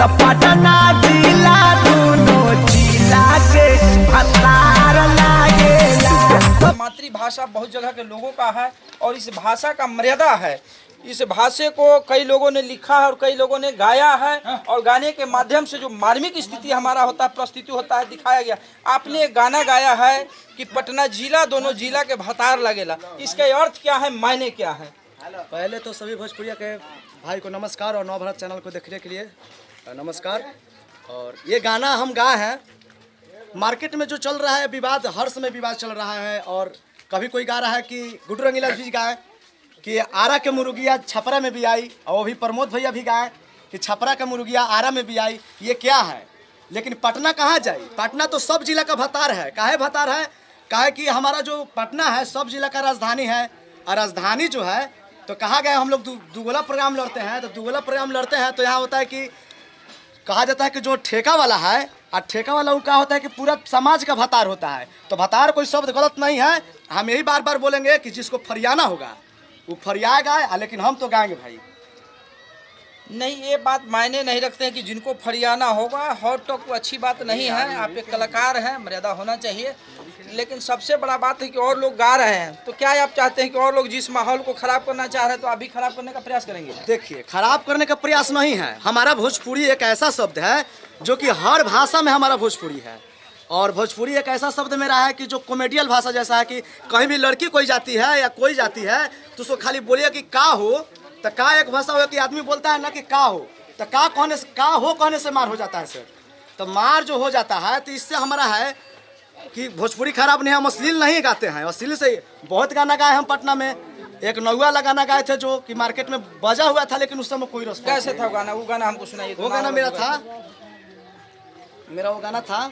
तो पटना जिला दोनों जिला के भतार लागेला। मातृभाषा बहुत जगह के लोगों का है और इस भाषा का मर्यादा है। इस भाषा को कई लोगों ने लिखा है और कई लोगों ने गाया है और गाने के माध्यम से जो मार्मिक स्थिति हमारा होता है, प्रस्तुति होता है, दिखाया गया। आपने एक गाना गाया है कि पटना जिला दोनों जिला के भतार लगेला, इसका अर्थ क्या है, मायने क्या है? पहले तो सभी भोजपुरिया के भाई को नमस्कार और नवभारत चैनल को देखने के लिए नमस्कार। और ये गाना हम गाए हैं, मार्केट में जो चल रहा है विवाद, हर समय विवाद चल रहा है। और कभी कोई गा रहा है कि गुड्डू रंगीला जी गाए कि आरा के मुर्गिया छपरा में भी आई, और वो भी प्रमोद भैया भी गाए कि छपरा का मुर्गिया आरा में भी आई। ये क्या है? लेकिन पटना कहाँ जाए? पटना तो सब जिला का भतार है। काहे भतार है? काहे कि हमारा जो पटना है सब जिला का राजधानी है। और राजधानी जो है तो कहा गया हम लोग दुगोला प्रोग्राम लड़ते हैं। तो दुगोला प्रोग्राम लड़ते हैं तो यहाँ होता है कि कहा जाता है कि जो ठेका वाला है, और ठेका वाला वो क्या होता है कि पूरा समाज का भतार होता है। तो भतार कोई शब्द गलत नहीं है, हम यही बार बार बोलेंगे कि जिसको फरियाना होगा वो फरियाएगा, लेकिन हम तो गाएंगे भाई। नहीं, ये बात मायने नहीं रखते हैं कि जिनको फरियाना होगा। हॉट टॉक को अच्छी बात नहीं है, आप एक कलाकार हैं, मर्यादा होना चाहिए। लेकिन सबसे बड़ा बात है कि और लोग गा रहे हैं, तो क्या आप चाहते हैं कि और लोग जिस माहौल को खराब करना चाह रहे हैं तो आप भी खराब करने का प्रयास करेंगे? देखिए, खराब करने का प्रयास नहीं है। हमारा भोजपुरी एक ऐसा शब्द है जो कि हर भाषा में हमारा भोजपुरी है। और भोजपुरी एक ऐसा शब्द मेरा है कि जो कॉमेडियल भाषा जैसा है कि कहीं भी लड़की कोई जाती है या कोई जाती है तो उसको खाली बोलिए कि का हो, तो का एक भाषा हो कि आदमी बोलता है ना कि का हो, तो का कहने से, का हो कहने से मार हो जाता है सर। तो मार जो हो जाता है तो इससे हमारा है कि भोजपुरी खराब नहीं है। हम अश्लील नहीं गाते हैं, अश्लील से बहुत गाना गाए हम पटना में। एक नौवा वाला गाना गाए थे जो कि मार्केट में बजा हुआ था, लेकिन उस समय कोई रिस्पॉन्स कैसे था गाना? वो गाना हमको सुनाइए। वो गाना मेरा वो गाना था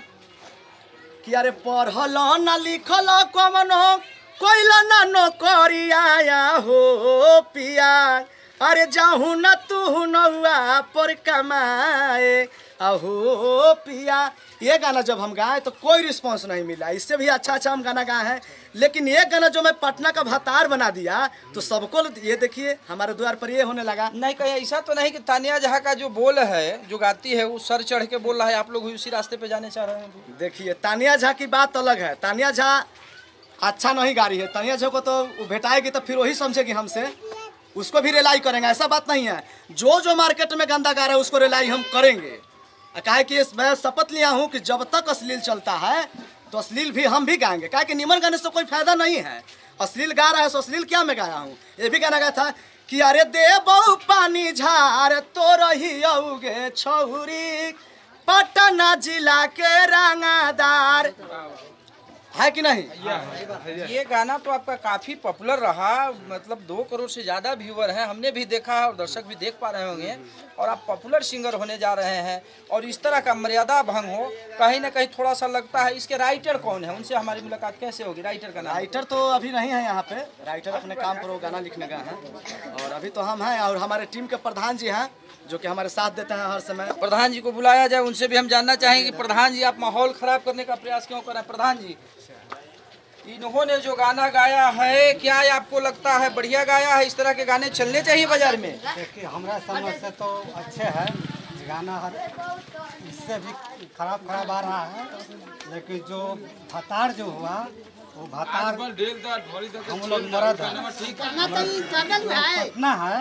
कि अरे पढ़ल ना लिखल कमनो कोइल ना नौकरिया हो पिया, अरे जाहू न तू नौआ पर कमाए अहो पिया। ये गाना जब हम गाए तो कोई रिस्पांस नहीं मिला। इससे भी अच्छा हम गाना गाए हैं, लेकिन ये गाना जो मैं पटना का भतार बना दिया तो सबको ये देखिए हमारे द्वार पर ये होने लगा। नहीं, कहीं ऐसा तो नहीं कि तानिया जहाँ का जो बोल है, जो गाती है, वो सर चढ़ के बोल रहा है, आप लोग उसी रास्ते पे जाने चाह रहे हैं? देखिए, तानिया झा की बात अलग है। तानिया झा अच्छा नहीं गा रही है। तानिया झा को तो वो भेटाएगी तो फिर वही समझेगी हमसे, उसको भी रिलाई करेंगे, ऐसा बात नहीं है। जो मार्केट में गंदा गा रहा है उसको रिलाई हम करेंगे। काहे कि मैं शपथ लिया हूँ कि जब तक अश्लील चलता है तो अश्लील भी हम भी गाएंगे। काहे कि निमन गाने से कोई फायदा नहीं है। अश्लील गा रहा है तो अश्लील क्या मैं गाया हूँ? ये भी गाना गाया था कि अरे दे बहु पानी झार तो रही औगे छौरी, पटना जिला के रंगादार, है कि नहीं? ये गाना तो आपका काफी पॉपुलर रहा, मतलब 2 करोड़ से ज्यादा व्यूअर हैं, हमने भी देखा और दर्शक भी देख पा रहे होंगे। और आप पॉपुलर सिंगर होने जा रहे हैं और इस तरह का मर्यादा भंग हो, कहीं ना कहीं थोड़ा सा लगता है। इसके राइटर कौन है? उनसे हमारी मुलाकात कैसे होगी? राइटर का नाम? राइटर तो अभी नहीं है यहाँ पे। राइटर अपने काम पर वो गाना लिखने गए हैं, और अभी तो हम हैं। और हमारे टीम के प्रधान जी हैं जो कि हमारे साथ देते हैं हर समय। प्रधान जी को बुलाया जाए, उनसे भी हम जानना चाहेंगे। प्रधान जी, आप माहौल खराब करने का प्रयास क्यों कर रहे हैं? प्रधान जी, इन्होंने जो गाना गाया है, क्या आपको लगता है बढ़िया गाया है? इस तरह के गाने चलने चाहिए बाजार में? देखिए, हमारा समझ से तो अच्छे है गाना, इससे भी खराब आ रहा है। लेकिन जो भतार जो हुआ वो भतार हम लोग मरद है, पटना है,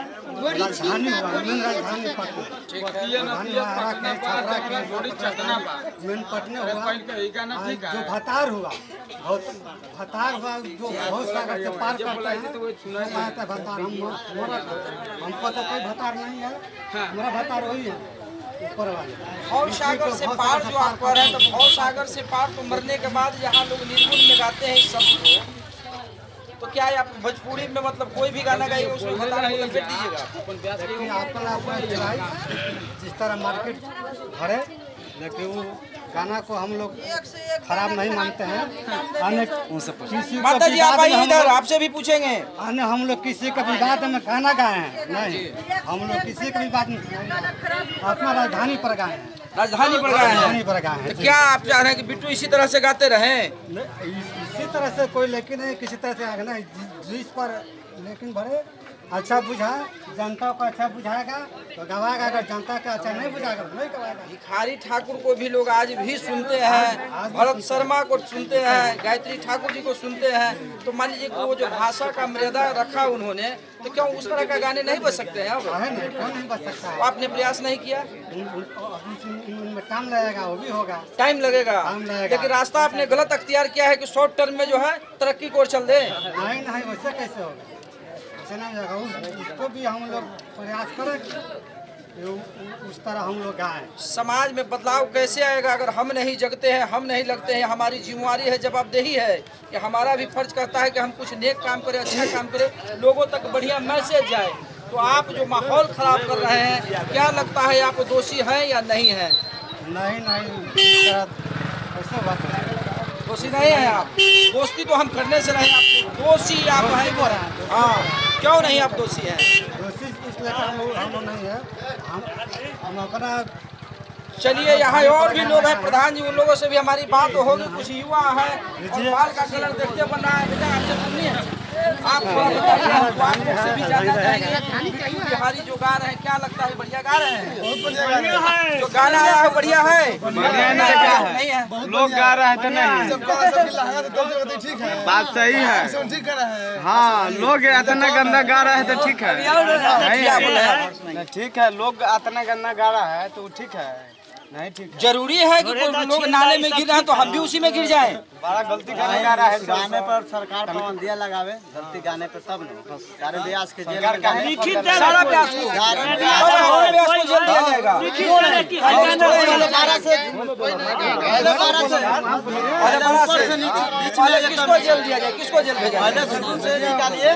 राजधानी हुआ, मेन राजधानी मेन पटना हुआ। जो भतार हुआ जो बहुत सागर से पार करता है भतार, हम मरद, हमको तो कोई भतार नहीं है। मेरा भतार वही है ऊपर वाले। भव सागर से पार जो आप कह रहे हैं, तो भव सागर से पार तो मरने के बाद यहाँ लोग निर्गुण में गाते हैं इस शब्द को, तो क्या आप भोजपुरी में मतलब कोई भी गाना गाइए उसमें भतार को लपेट दीजिएगा? जिस तरह मार्केट भरे, लेकिन वो गाना को हम लोग खराब नहीं मानते हैं। माता जी आप आइए इधर, आपसे भी पूछेंगे। हम लोग किसी का विवाद में गाना गाए हैं नहीं, हम लोग किसी का विवाद नहीं, अपना राजधानी पर गाए हैं। राजधानी पर गाए हैं? राजधानी पर गाए हैं। तो क्या आप चाह रहे हैं कि बिट्टू इसी तरह से गाते रहें? इसी तरह से कोई, लेकिन किसी तरह से नहीं, जिस पर लेकिन बड़े अच्छा बुझाए, जनता को अच्छा बुझाएगा तो गवाएगा, अगर जनता का अच्छा नहीं बुझाएगा तो नहीं गवाएगा। भिखारी ठाकुर को भी लोग आज भी सुनते हैं, भरत शर्मा को सुनते हैं, गायत्री ठाकुर जी को सुनते हैं। तो मान लीजिए कि वो जो भाषा का मर्यादा रखा उन्होंने, तो क्यों उस तरह का गाने नहीं बज सकते हैं? अब है नहीं, क्यों नहीं बच सकता है? आपने प्रयास नहीं किया? इनमें टाइम लगेगा, वो भी होगा। टाइम लगेगा, लेकिन रास्ता आपने गलत अख्तियार किया है कि शॉर्ट टर्म में जो है तरक्की को चल दे। नहीं नहीं, वैसे कैसे होगा? ऐसे नहीं होगा। उसको भी हम लोग प्रयास करें उस तरह हम लोग गाएं। समाज में बदलाव कैसे आएगा अगर हम नहीं जगते हैं, हम नहीं लगते हैं? हमारी जिम्मेवारी है, जवाबदेही है कि हमारा भी फर्ज करता है कि हम कुछ नेक काम करें, अच्छा काम करें, लोगों तक बढ़िया मैसेज जाए। तो आप जो माहौल खराब कर रहे हैं, क्या लगता है आप दोषी हैं या नहीं हैं? नहीं नहीं, ऐसे बात है। दोषी नहीं है आप? दोस्ती तो हम करने से नहीं, आप दोषी आप हैं। हाँ, क्यों नहीं आप दोषी हैं? दोषी इसलिए हम नहीं है, हम अपना। चलिए, यहाँ और भी लोग हैं, प्रधान जी, उन लोगों से भी हमारी बात होगी। कुछ युवा है और बाल का कलर देखते बन रहा है। बेटा आपसे सुनिए, आप थोड़ा बताइए, हमको आप लोग से भी जानना चाहेंगे। बिहारी जो गा रहे हैं, क्या लगता है बढ़िया गा रहे हैं? बहुत बढ़िया है। जो गाना आया है बढ़िया है? नहीं है, लोग गा रहे हैं तो नहीं, ठीक है, बात सही है। ठीक कर रहे हैं। हाँ, लोग इतना गंदा गा रहे हैं तो ठीक है, नहीं ठीक है। लोग इतना गंदा गा रहा है तो ठीक है, नहीं ठीक है। जरूरी है कि कोई लोग नाले में गिर रहे हैं तो हम भी उसी में गिर जाएं? बड़ा गलती गाना गा रहा है। गाने पर सरकार पाबंदियां लगावे, गलती गाने पर तब न सारे ब्यास के जेल में सारा ब्यास को जेल दिया जाएगा। किसको जेल दिया जाए? किसको जेल भेजा जाए? से निकालिए,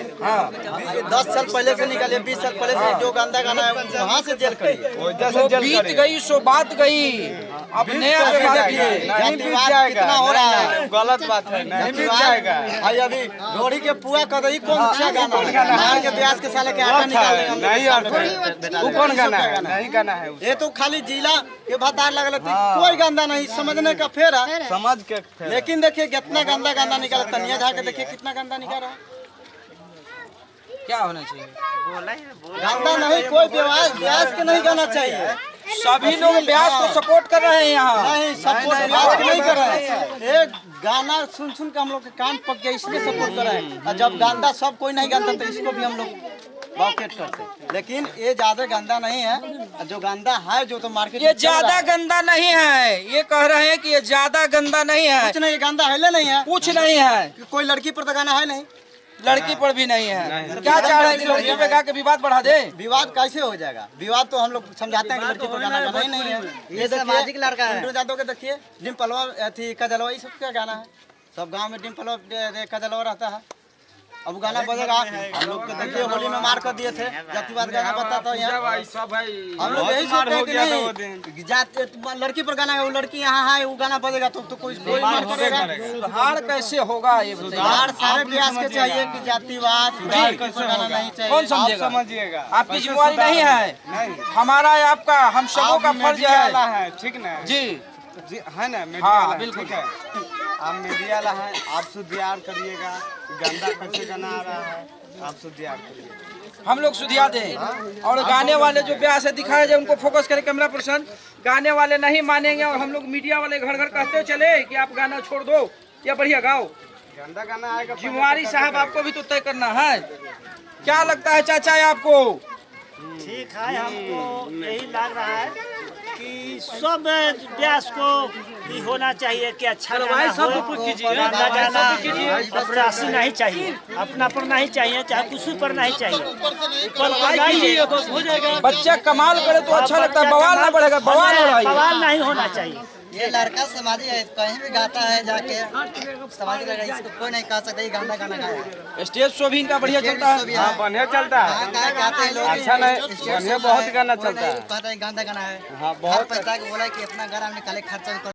10 साल पहले से निकालिए, 20 साल पहले से जो गंदा गाना है वहाँ से जेल करिए। बीत गई सो बात गई, अब नया जातिवाद कितना हो रहा है, गलत बात है, नहीं मिल जाएगा। भाई अभी घोड़ी के पुआ कर रही, कौन अच्छा गाना है? मार के ब्यास के साले के आटा निकाल रहे हैं। नहीं यार, वो कौन गाना है? नहीं गाना है, ये तो खाली जिला के भतार लगल थी, कोई गंदा नहीं, समझने का फेरा समझ के। लेकिन देखिए कितना गंदा गाना निकाला, तनिया झा के देखिए कितना गंदा निकाल रहा है। क्या होना चाहिए? गंदा नहीं, कोई ब्यास के नहीं गाना चाहिए। सभी लोग ब्यास को सपोर्ट कर रहे हैं यहाँ। नहीं, सपोर्ट ब्यास को नहीं कर रहे हैं। एक गाना सुन सुन के हम लोग के कान पक गया, इसलिए सपोर्ट कर रहे हैं। और जब गंदा सब कोई नहीं गाता तो इसको भी हम लोग बाउकेट करते। लेकिन ये ज्यादा गंदा नहीं है, जो गंदा है जो तो मार्केट ये ज्यादा गंदा नहीं है, ये कह रहे हैं कि ये ज्यादा गंदा नहीं है। कुछ नहीं, गंदा है नहीं है, कुछ नहीं है। कोई लड़की पर तो गाना है नहीं, लड़की पर भी नहीं है। क्या चाह रहे हैं कि लड़की पे गा के विवाद बढ़ा दे? विवाद कैसे हो जाएगा? विवाद तो हम लोग समझाते हैं कि लड़की पर गाना गाना ही नहीं है। ये सामाजिक लड़का है। पिंटू यादव के देखिए, डिम्पलवा थी, कजलवा, ये सब क्या गाना है? सब गांव में डिम्पलवा कजलवा रहता है। अब गाना बजेगा, हम लोग को देखिए होली में मार कर दिए थे, जातिवाद गाना बताता है यहाँ। हम लोग यही सोचते हैं कि नहीं, जाति लड़की पर गाना है, वो लड़की यहाँ है, वो गाना बजेगा तो कोई मार करेगा। सुधार कैसे होगा ये बताइए? सुधार सारे ब्यास के चाहिए कि जातिवाद गाना नहीं चाहिए। कौन समझेगा? समझिएगा, आपकी जिम्मेवारी नहीं है, हमारा है, आपका, हम सबों का फर्ज है। ठीक ना जी है ना? हाँ, बिल्कुल। ठीक है, आप मीडिया वाला है, आप सुधार करिएगा। गंदा कैसे गाना आ रहा है, आप सुधार करिएगा। हम लोग सुधिया दें, और गाने वाले जो ब्यास है दिखाया जाए, उनको फोकस करें कैमरा पर्सन। गाने वाले नहीं मानेंगे और हम लोग मीडिया वाले घर घर कहते चले कि आप गाना छोड़ दो या बढ़िया गाओ। गंदा गाना आएगा, जिम्मेवारी साहब आपको भी तो तय करना है। क्या लगता है चाचा आपको? ठीक है, हमको यही लग रहा है कि सब ब्यास को भी होना चाहिए कि अच्छा गाना हो, गंदा गाना अपरासी नहीं चाहिए, अपना पर नहीं चाहिए, चाहे किसी पर नहीं चाहिए। बच्चा कमाल करे तो अच्छा लगता है, बवाल ना बढ़ेगा, बवाल हो रहा है। बवाल नहीं होना चाहिए। ये लड़का समाजी है, कहीं भी गाता है जाके समाजी लड़का, इसको कोई नहीं कह सकता ये गाना गाना गाया। स्टेज शो भी इनका बढ़िया चलता है। हाँ, बढ़िया चलता है, गाते हैं लोग, अच्छा नहीं, बढ़िया बहुत गाना चलता है। कहता है गाना गाना है। हाँ, बहुत पैसा बोला कि इतना गाना निकाले खर्चा